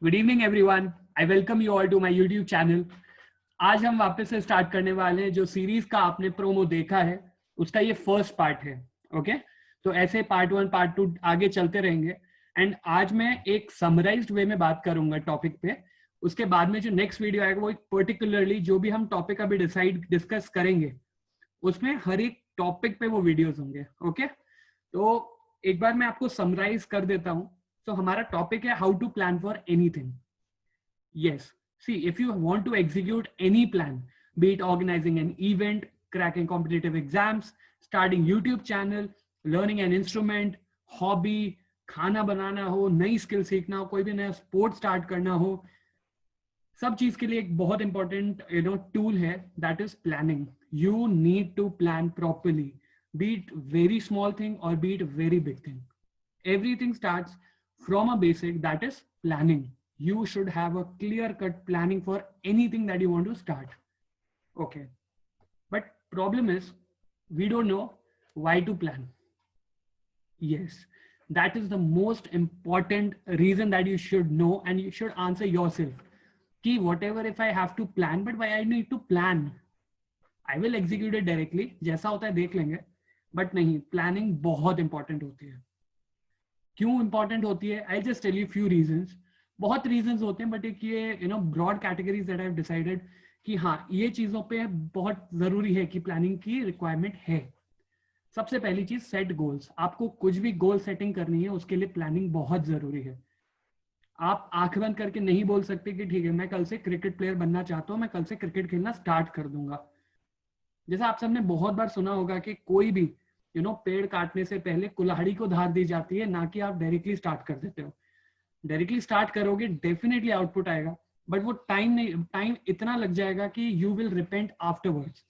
Good evening everyone, I welcome you all to my YouTube channel. आज हम वापस से स्टार्ट करने वाले हैं। जो सीरीज का आपने प्रोमो देखा है उसका ये फर्स्ट पार्ट है। ओके, तो ऐसे पार्ट 1 पार्ट 2 आगे चलते रहेंगे। एंड आज मैं एक समराइज्ड वे में बात करूंगा टॉपिक पे। उसके बाद में जो नेक्स्ट वीडियो आएगा वो एक पर्टिकुलरली जो भी हम टॉपिक अभी डिस्कस करेंगे उसमें हर एक टॉपिक पे वो वीडियोस होंगे। ओके, तो एक बार मैं आपको समराइज कर देता हूं। तो हमारा टॉपिक है how to plan for anything. Yes. See, if you want to execute any plan, be it organizing an event, cracking competitive exams, starting YouTube channel, learning an instrument, hobby, खाना बनाना हो, नई skill सीखना हो, कोई भी नया sport start करना हो, सब चीज के लिए एक बहुत इंपॉर्टेंट टूल है, that is planning. You need to plan properly, be it very small thing और be it very big thing. Everything starts from a basic, that is planning. You should have a clear cut planning for anything that you want to start. Okay, but problem is we don't know why to plan. Yes, that is the most important reason that you should know, and you should answer yourself ki whatever if I have to plan, but why I need to plan? I will execute it directly, जैसा होता है देख लेंगे, but नहीं, planning बहुत important होती है। क्यों इंपॉर्टेंट होती है? I just tell you few reasons. बहुत रीजंस होते हैं, बट एक ये broad categories that I have decided कि हाँ, ये चीजों पे बहुत जरूरी है कि प्लानिंग की रिक्वायरमेंट है। सबसे पहली चीज, सेट गोल्स। आपको कुछ भी गोल सेटिंग करनी है उसके लिए प्लानिंग बहुत जरूरी है। आप आंख बंद करके नहीं बोल सकते कि ठीक है मैं कल से क्रिकेट प्लेयर बनना चाहता हूँ, मैं कल से क्रिकेट खेलना स्टार्ट कर दूंगा। जैसा आप सबने बहुत बार सुना होगा कि कोई भी पेड़ काटने से पहले कुल्हाड़ी को धार दी जाती है, ना कि आप डायरेक्टली स्टार्ट कर देते हो। डायरेक्टली स्टार्ट करोगे डेफिनेटली आउटपुट आएगा, बट वो टाइम इतना लग जाएगा कि you will repent afterwards.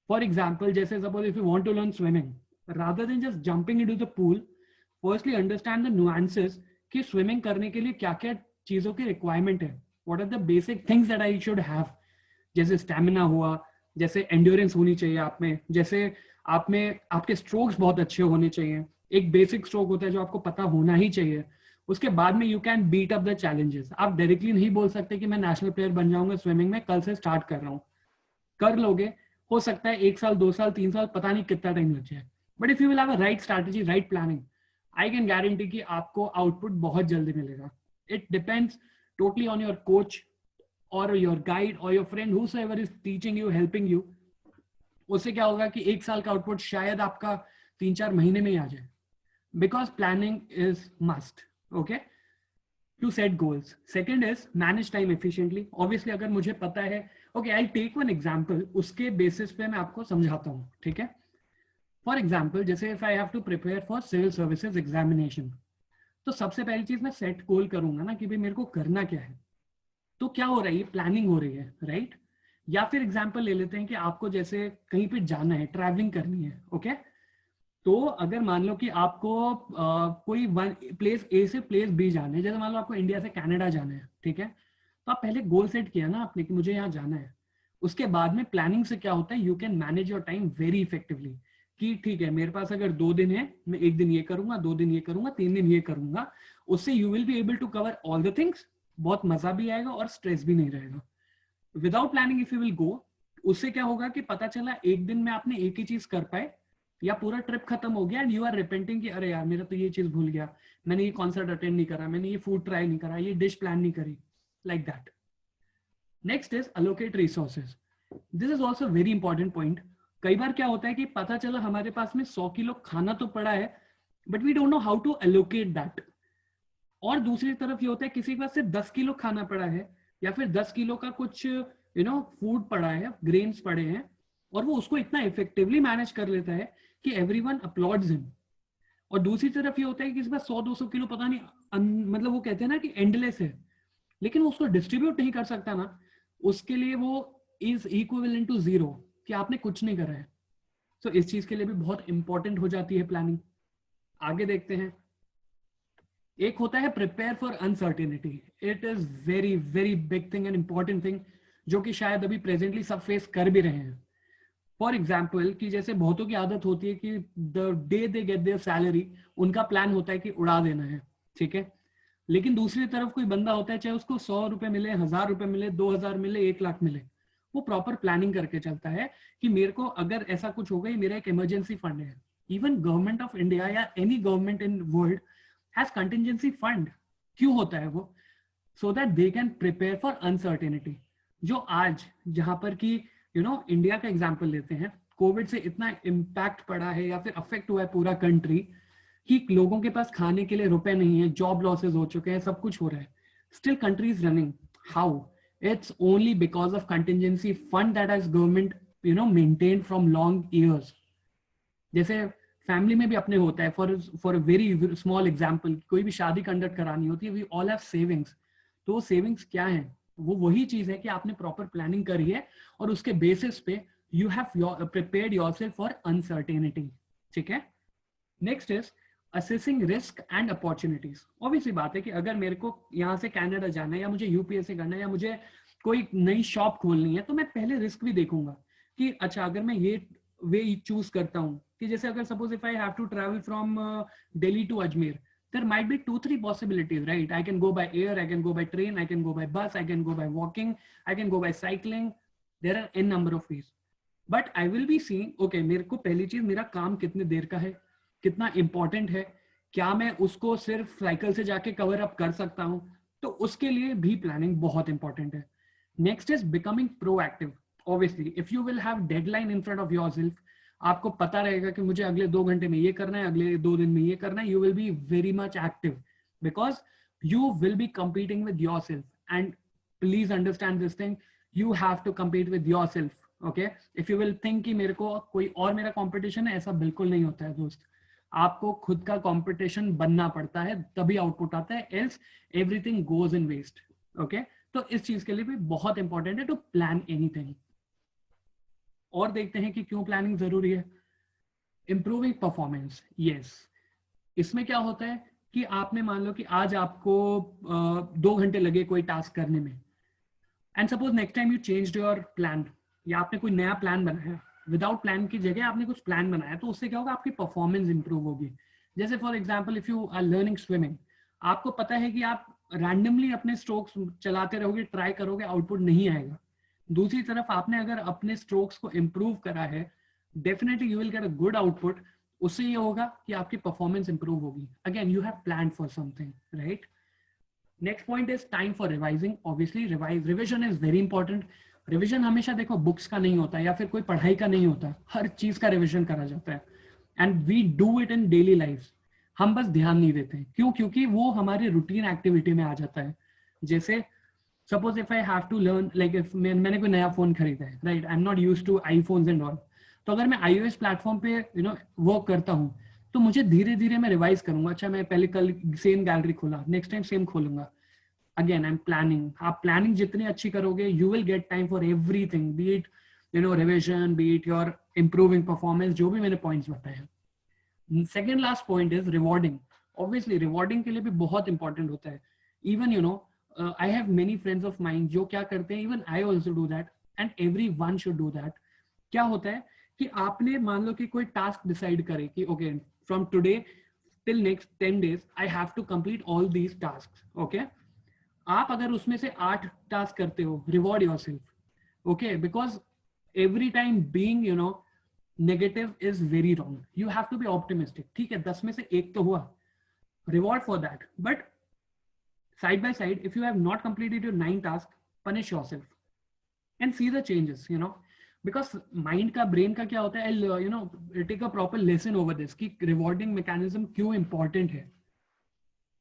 For example, जैसे suppose if you want to learn swimming, rather than just jumping into the pool, firstly understand the nuances कि स्विमिंग करने के लिए क्या क्या चीजों की रिक्वायरमेंट है, what are the basic things that I should have. जैसे स्टैमिना हुआ, जैसे एंड्योरेंस होनी चाहिए आप में, जैसे आप में आपके स्ट्रोक्स बहुत अच्छे होने चाहिए। एक बेसिक स्ट्रोक होता है जो आपको पता होना ही चाहिए। उसके बाद में you can beat up the challenges. आप डायरेक्टली नहीं बोल सकते कि मैं नेशनल प्लेयर बन जाऊंगा स्विमिंग में, कल से स्टार्ट कर रहा हूँ। कर लोगे, हो सकता है 1 साल 2 साल 3 साल, पता नहीं कितना टाइम लग जाए, but if you will have a right strategy, right planning, I can guarantee कि आपको आउटपुट बहुत जल्दी मिलेगा। It depends totally on your coach और योर गाइड और your friend, whosoever is teaching you, helping you। उससे क्या होगा कि 1 साल का आउटपुट शायद आपका 3-4 महीने में ही आ जाए, because planning is must. Okay, to set goals. Second is manage time efficiently. Obviously अगर मुझे पता है, okay I take one example, उसके बेसिस पे मैं आपको समझाता हूँ। ठीक है, फॉर एग्जाम्पल जैसे if I have to prepare for civil services examination, तो सबसे पहली चीज मैं सेट गोल करूंगा ना कि भाई मेरे को करना क्या है। तो क्या हो रही है, प्लानिंग हो रही है, राइट? या फिर एग्जाम्पल ले लेते हैं कि आपको जैसे कहीं पे जाना है, ट्रैवलिंग करनी है। ओके, तो अगर मान लो कि आपको कोई प्लेस ए से प्लेस बी जाना है, जैसे मान लो आपको इंडिया से कनाडा जाना है, ठीक है, तो आप पहले गोल सेट किया ना आपने कि मुझे यहाँ जाना है। उसके बाद में प्लानिंग से क्या होता है, you can manage your time very effectively. कि ठीक है, मेरे पास अगर 2 दिन है, मैं 1 दिन ये करूंगा, 2 दिन ये करूंगा, 3 दिन ये करूंगा। उससे you will be able to cover all the things. बहुत मजा भी आएगा और स्ट्रेस भी नहीं रहेगा। Without planning if you will go, उससे क्या होगा कि पता चला 1 दिन में आपने एक ही चीज कर पाए, या पूरा ट्रिप खत्म हो गया एंड यू आर रिपेंटिंग कि अरे यार मेरा तो ये चीज भूल गया, मैंने ये कॉन्सर्ट अटेंड नहीं करा, मैंने ये फूड ट्राई नहीं करा, ये डिश प्लान नहीं करी, like that. Next is allocate resources. This is also very important point. कई बार क्या होता है कि पता चला हमारे पास में 100 किलो खाना तो पड़ा है, but we don't know how to allocate that. और दूसरी तरफ ये होता है किसी के पास सिर्फ 10 किलो खाना पड़ा है, या फिर 10 किलो का कुछ फूड पड़ा है, ग्रेन्स पड़े हैं, और वो उसको इतना इफेक्टिवली मैनेज कर लेता है कि एवरीवन अपलॉड्स हिम। और दूसरी तरफ ये होता है कि किसी पास 100-200 किलो पता नहीं मतलब वो कहते हैं ना कि एंडलेस है, लेकिन वो उसको डिस्ट्रीब्यूट नहीं कर सकता ना, उसके लिए वो इज इक्विवेलेंट टू 0, कि आपने कुछ नहीं करा है। तो इस चीज के लिए भी बहुत इंपॉर्टेंट हो जाती है प्लानिंग। आगे देखते हैं। एक होता है prepare for uncertainty. It is very very big thing and important thing, जो कि शायद अभी प्रेजेंटली सब फेस कर भी रहे हैं। फॉर एग्जाम्पल कि जैसे बहुतों की आदत होती है कि the day they get there salary, उनका प्लान होता है कि उड़ा देना है। ठीक है, लेकिन दूसरी तरफ कोई बंदा होता है, चाहे उसको 100 रुपए मिले, 1000 रुपए मिले, 2000 मिले, 1 लाख मिले, वो प्रॉपर प्लानिंग करके चलता है कि मेरे को अगर ऐसा कुछ हो गई, मेरा एक इमरजेंसी फंड है. इवन गवर्नमेंट ऑफ इंडिया या any government in world has contingency fund. क्यों होता है वो? So that they can prepare for uncertainty. जो आज जहां पर कि इंडिया का एग्जाम्पल लेते हैं, कोविड से इतना इम्पैक्ट पड़ा है या फिर अफेक्ट हुआ है पूरा कंट्री कि लोगों के पास खाने के लिए रुपए नहीं है, जॉब लॉसेस हो चुके हैं, सब कुछ हो रहा है. Still country is running. How? It's only because of contingency fund that has government maintained from long years. जैसे फैमिली में भी अपने होता है, for a very small example, कोई भी शादी कंडक्ट करानी होती है, वी ऑल हैव सेविंग्स. तो सेविंग्स क्या है? वो वही चीज है कि आपने प्रॉपर प्लानिंग करी है और उसके बेसिस पे you have prepared yourself for uncertainty. ठीक है. Next is assessing risk and opportunities. Obviously बात है कि अगर मेरे को यहाँ से कनाडा जाना है या मुझे यूपीएससी करना है या मुझे कोई नई शॉप खोलनी है, तो मैं पहले रिस्क भी देखूंगा कि अच्छा अगर मैं ये वे चूज करता हूँ कि जैसे अगर suppose if I have to travel from Delhi to Ajmer, there might be 2-3 possibilities, right? I can go by air, I can go by train, I can go by bus, I can go by walking, I can go by cycling. There are n number of ways. But I will be seeing, okay, मेरे को पहली चीज मेरा काम कितने देर का है, कितना इंपॉर्टेंट है, क्या मैं उसको सिर्फ साइकिल से जाके कवर अप कर सकता हूँ, तो उसके लिए भी प्लानिंग बहुत इंपॉर्टेंट है. Next is becoming proactive. Obviously if you will have deadline in front of yourself, आपको पता रहेगा कि मुझे अगले 2 घंटे में ये करना है, अगले 2 दिन में ये करना है, you will be very much active because you will B competing with yourself. And please understand this thing, you have to compete with yourself. Okay, if you will think कि मेरे को कोई और मेरा कंपटीशन है, ऐसा बिल्कुल नहीं होता है दोस्त. आपको खुद का कंपटीशन बनना पड़ता है, तभी आउटपुट आता है, else everything goes in waste. Okay, तो इस चीज के लिए भी बहुत इंपॉर्टेंट है टू प्लान एनीथिंग. और देखते हैं कि क्यों प्लानिंग जरूरी है. Improving performance. यस, इसमें क्या होता है कि आपने मान लो कि आज आपको 2 घंटे लगे कोई टास्क करने में, and suppose next time you changed your plan, या आपने कोई नया प्लान बनाया, विदाउट प्लान की जगह आपने कुछ प्लान बनाया, तो उससे क्या होगा, आपकी परफॉर्मेंस इंप्रूव होगी. जैसे for example if you are learning swimming, आपको पता है कि आप रैंडमली अपने स्ट्रोक्स चलाते रहोगे, ट्राई करोगे, आउटपुट नहीं आएगा. दूसरी तरफ आपने अगर अपने स्ट्रोक्स को इंप्रूव करा है, definitely you will get a good output. उससे ये होगा कि आपकी परफॉर्मेंस इंप्रूव होगी. Again you have planned for something, right. Next point is time for revising. Obviously revision is very important. Revision हमेशा देखो बुक्स का नहीं होता या फिर कोई पढ़ाई का नहीं होता, हर चीज का रिविजन करा जाता है. And we do it in daily life. हम बस ध्यान नहीं देते हैं. क्यों? क्योंकि वो हमारे रूटीन एक्टिविटी में आ जाता है. जैसे suppose if I have to learn, like if मैंने कोई नया फोन खरीदा है, right, I am not used to iPhones and all, तो अगर मैं iOS प्लेटफॉर्म पे वर्क करता हूँ, तो मुझे धीरे धीरे मैं रिवाइज करूंगा. अच्छा मैं पहले कल सेम गैलरी खोला, नेक्स्ट टाइम सेम खोलूंगा. Again I am planning. आप प्लानिंग जितनी अच्छी करोगे, you will get time for everything, B it revision, B it your improving performance, जो भी मैंने पॉइंट्स बताए हैं. Second last point is rewarding. Obviously rewarding के लिए भी बहुत इंपॉर्टेंट होता है. Even I have many friends of mind जो क्या करते हैं, even I also do that and everyone should do that. क्या होता है कि आपने मान लो कि कोई टास्क डिसाइड करे कि okay from today till next 10 days I have to complete all these task. Okay, आप अगर उसमें से 8 टास्क करते हो, reward yourself. Okay, because every time being negative is very wrong. You have to be optimistic. ठीक है, 10 में से 1 तो हुआ, reward for that. But side by side, if you have not completed your 9 tasks, punish yourself and see the changes, because mind का brain का क्या होता है, I'll take a proper lesson over this कि rewarding mechanism क्यों important है.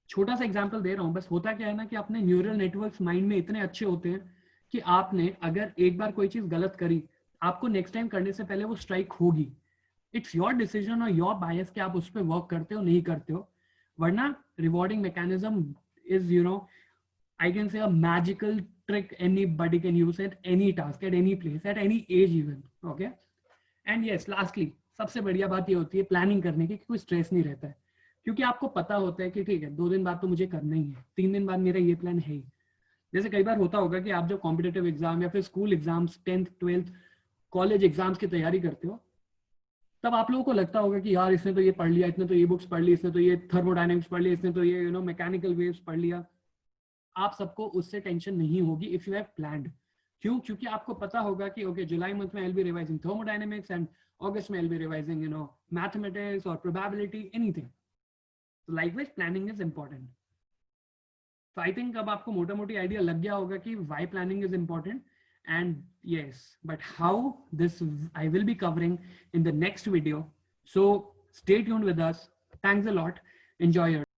छोटा सा एग्जांपल दे रहा हूँ. बस होता क्या है ना कि अपने न्यूरल नेटवर्क्स माइंड में इतने अच्छे होते हैं कि आपने अगर एक बार कोई चीज गलत करी, आपको नेक्स्ट टाइम करने से पहले वो स्ट्राइक होगी. इट्स योर डिसीजन और योर बायस कि आप उस पर वर्क करते हो नहीं करते हो. वरना rewarding mechanism is I can say a magical trick anybody can use at any task, at any place, at any age even. Okay, and yes, lastly सबसे बढ़िया बात ये होती है प्लानिंग करने की कि कोई स्ट्रेस नहीं रहता है, क्योंकि आपको पता होता है कि ठीक है 2 दिन बाद तो मुझे करना ही है, 3 दिन बाद मेरा ये प्लान है ही. जैसे कई बार होता होगा कि आप जब कॉम्पिटिटिव एग्जाम या फिर school exams, 10th 12th college exams की तैयारी करते हो, तब आप लोगों को लगता होगा कि यार इसने तो ये पढ़ लिया, इसने तो ये बुक्स पढ़ ली, इसने तो ये थर्मोडायनेमिक्स पढ़ लिया, इसने तो ये मैकेनिकल वेव्स पढ़ लिया। आप सबको उससे टेंशन नहीं होगी इफ यू हैव प्लान्ड। क्यों? क्योंकि आपको पता होगा कि ओके जुलाई मंथ में I will be revising thermodynamics and August में I will be revising mathematics और प्रोबेबिलिटी, एनीथिंग। तो लाइकवाइज प्लानिंग इज इंपॉर्टेंट। तो आई थिंक अब आपको मोटा मोटी आइडिया लग गया होगा कि why planning is important. and yes, but how, this I will be covering in the next video, so stay tuned with us. Thanks a lot. Enjoy your